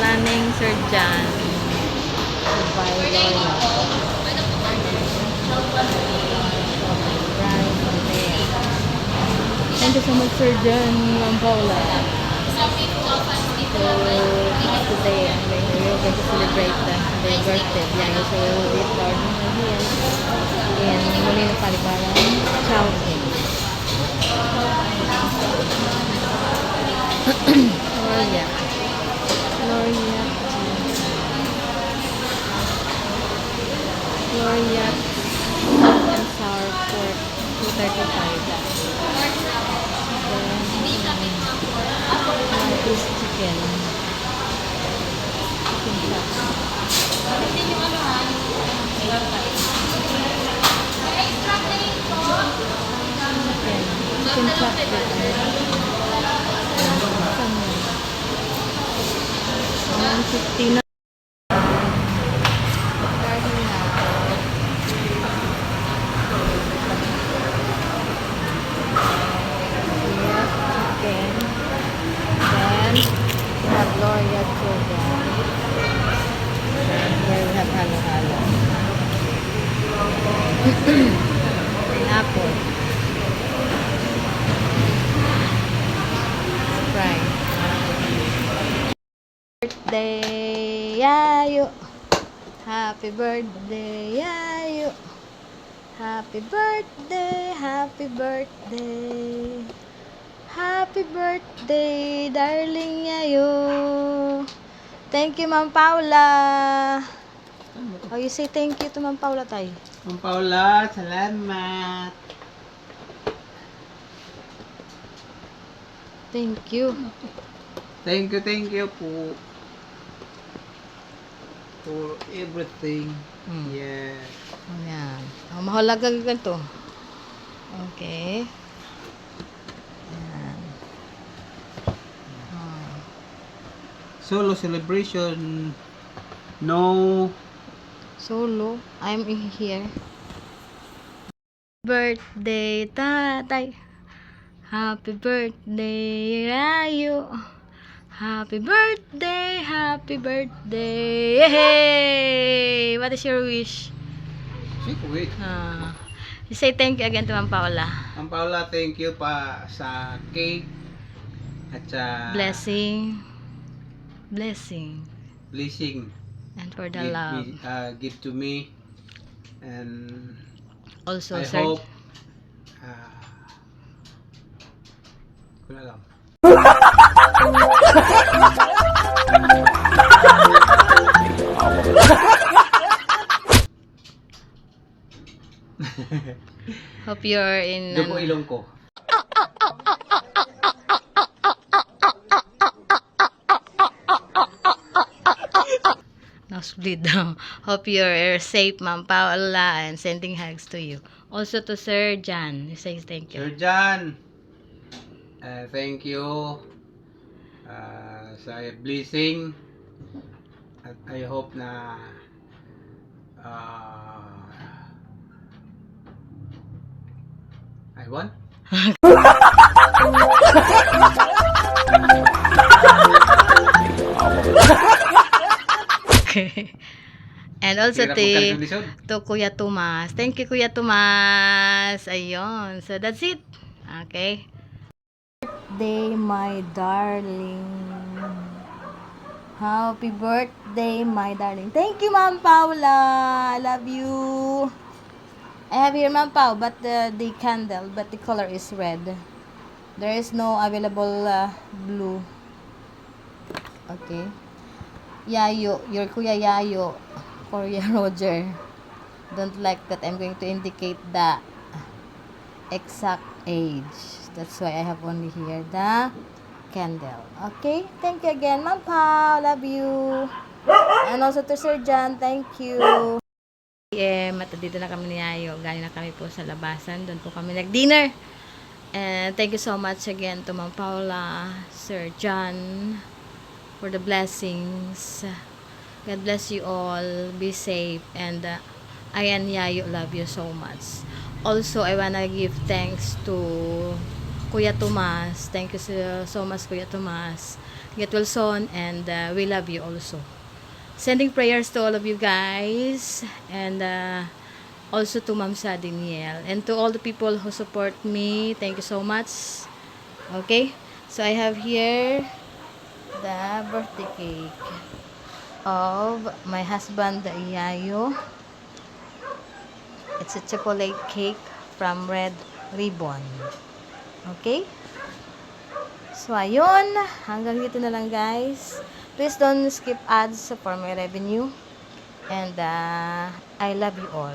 planning, Sir John. Bye, Lola. Thank you so much, Sir John, Ma'am Paula. So, today, we're going to celebrate the birthday. Yeah, so we'll be starting here in Molino Paliparan, Chowking. Gloria. Gloria salt and sour pork, 235. This chicken. Chicken chop $150 na. Gloria children. Where we have halo-halo. Pineapple. Sprite. Birthday, Yayo. Happy birthday, Yayo. Happy birthday, happy birthday. Happy birthday, darling Yayo. Thank you, Ma'am Paula. Oh, you say thank you to Ma'am Paula, tay. Ma'am Paula, salamat. Thank you. Thank you po. For everything. Yes. Ayan. Oh, mahalaga ganito. Okay. Ayan. Oh. Solo celebration. No. Solo. I'm in here. Birthday, tatay. Happy birthday, Rayo. Happy birthday, happy birthday. Hey! What is your wish? Wait. You say thank you again to Ma'am Paula. Ma'am Paula, thank you pa sa cake at sa Blessing. blessing. And for the love. Give to me. And Also, I sir. hope wala lang. Hope you're in... Dugo ilong ko. Nosebleed daw. Hope you're safe, Ma'am Paula, and sending hugs to you. Also to Sir John. He says thank you. Sir John, thank you sa blessing. At I hope na I won. Okay. And also to Kuya Tomas. Thank you, Kuya Tomas. Ayun. So, that's it. Okay. Birthday, my darling. Happy birthday, my darling. Thank you, Ma'am Paula. I love you. I have here, Ma'am Pao, but the candle, but the color is red. There is no available blue. Okay. Yayo, your Kuya Yayo, Kuya Roger. Don't like that I'm going to indicate the exact age. That's why I have only here the candle. Okay? Thank you again, Ma'am Pao. Love you. And also to Sir John, thank you. Dito na kami ni Yayo. Galing na kami po sa labasan. Doon po kami nag-dinner. And thank you so much again to Ma'am Paula, Sir John, for the blessings. God bless you all. Be safe. And I and Yayo love you so much. Also, I wanna give thanks to Kuya Tomas. Thank you so much, Kuya Tomas. Get well soon, and we love you also. Sending prayers to all of you guys, and also to Ma'am Sadiniel, and to all the people who support me. Thank you so much. Okay, so I have here the birthday cake of my husband, Yayo. It's a chocolate cake from Red Ribbon. Okay? So, ayun. Hanggang dito na lang, guys. Please don't skip ads for my revenue. And, I love you all.